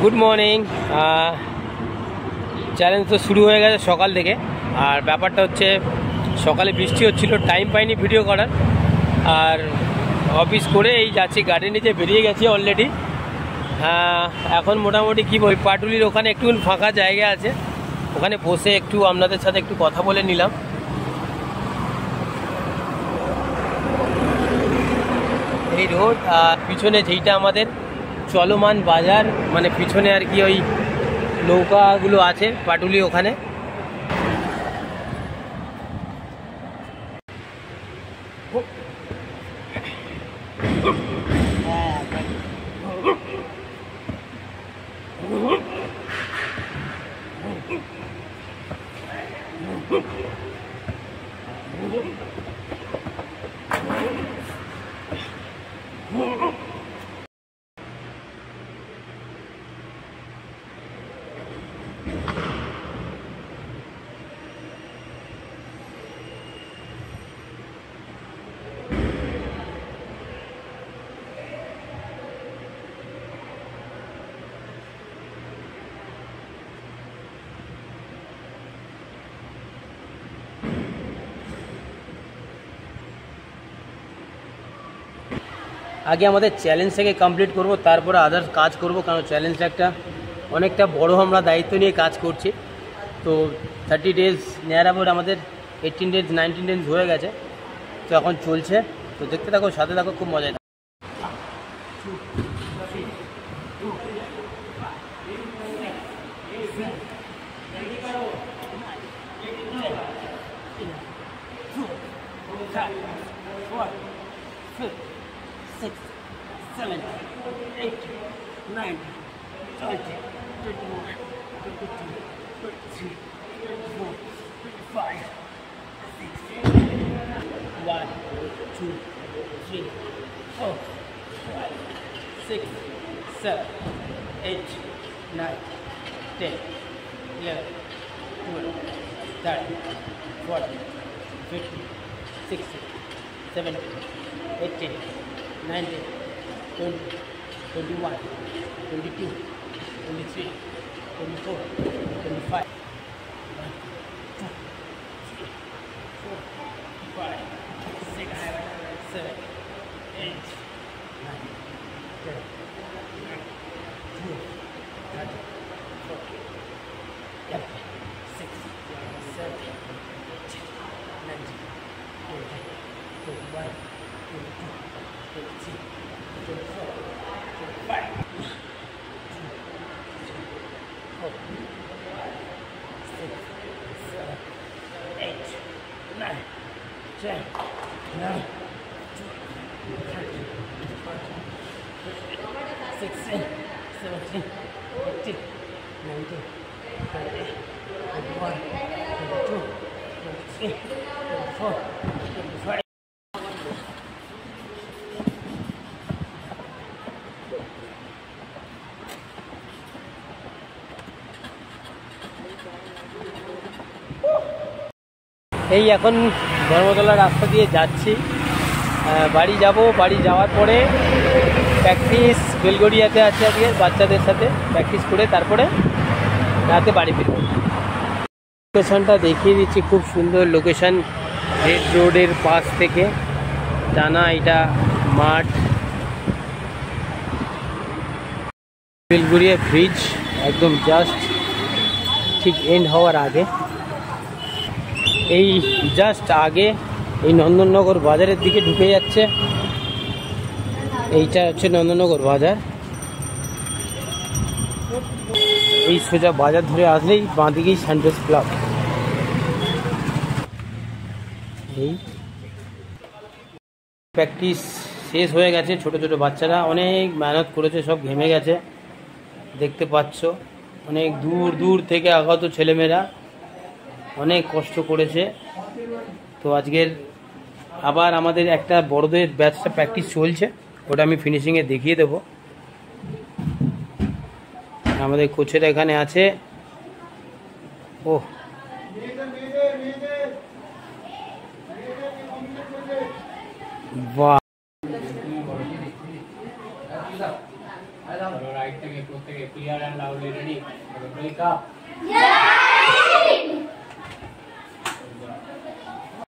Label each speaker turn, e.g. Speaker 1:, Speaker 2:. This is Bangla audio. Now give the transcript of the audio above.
Speaker 1: Good morning. চ্যালেঞ্জ তো শুরু হয়ে গেছে সকাল থেকে। আর ব্যাপারটা হচ্ছে সকালে বৃষ্টি হচ্ছিল, টাইম পাইনি ভিডিও করার। আর অফিস করে এই যাচ্ছি, গাড়ির নিচে বেরিয়ে গেছি অলরেডি। এখন মোটামুটি কী বলি, পাটুলির ওখানে একটু ফাঁকা জায়গা আছে, ওখানে বসে একটু আপনাদের সাথে একটু কথা বলে নিলাম। এই রোড আর পিছনে যেইটা আমাদের চলমান বাজার, মানে পিছনে আর কি ওই নৌকাগুলো আছে পাটুলি ওখানে। আগে আমাদের চ্যালেঞ্জটাকে কমপ্লিট করব, তারপরে আদার্স কাজ করব, কারণ চ্যালেঞ্জটা অনেকটা বড় আমরা দায়িত্ব নিয়ে কাজ করছি। তো 30 ডেজ নেয়ার অ্যাবাউট আমাদের 18 ডেজ 19 ডেজ হয়ে গেছে, তো এখন চলছে। তো দেখতে থাকো, সাথে থাকো, খুব মজায় থাকো। এই এখন ধর্মতলা রাস্তা দিয়ে যাচ্ছি, বাড়ি যাব। বাড়ি যাওয়ার পরে প্র্যাকটিস বেলগড়িয়াতে আছে আজকে, বাচ্চাদের সাথে প্র্যাকটিস করে তারপরে রাতে বাড়ি ফিরব। লোকেশানটা দেখিয়ে দিচ্ছি, খুব সুন্দর লোকেশান, রেড রোডের পাশ থেকে টানা এটা মাঠ, বেলগড়িয়া ব্রিজ একদম জাস্ট ঠিক এন্ড হওয়ার আগে। এই জাস্ট আগে এই নন্দননগর বাজারের দিকে ঢুকে যাচ্ছে, এইটা হচ্ছে নন্দননগর বাজার। এই সোজা বাজার ধরে আসলেই বাঁ দিকেই সানড্রেস ক্লাব। এই প্র্যাকটিস শেষ হয়ে গেছে, ছোট ছোট বাচ্চারা অনেক মেহনত করেছে, সব ঘেমে গেছে, দেখতে পাচ্ছ। অনেক দূর দূর থেকে আগত ছেলেমেয়েরা অনেক কষ্ট করেছে। তো আজকের আবার আমাদের একটা বড়দের ব্যাচটা প্র্যাকটিস চলছে, ওটা আমি ফিনিশিংয়ে দেখিয়ে দেব। আমাদের কোচেরা এখানে আছে। ও বাহ,
Speaker 2: প্রত্যেকে clear and loudly ready? Break up.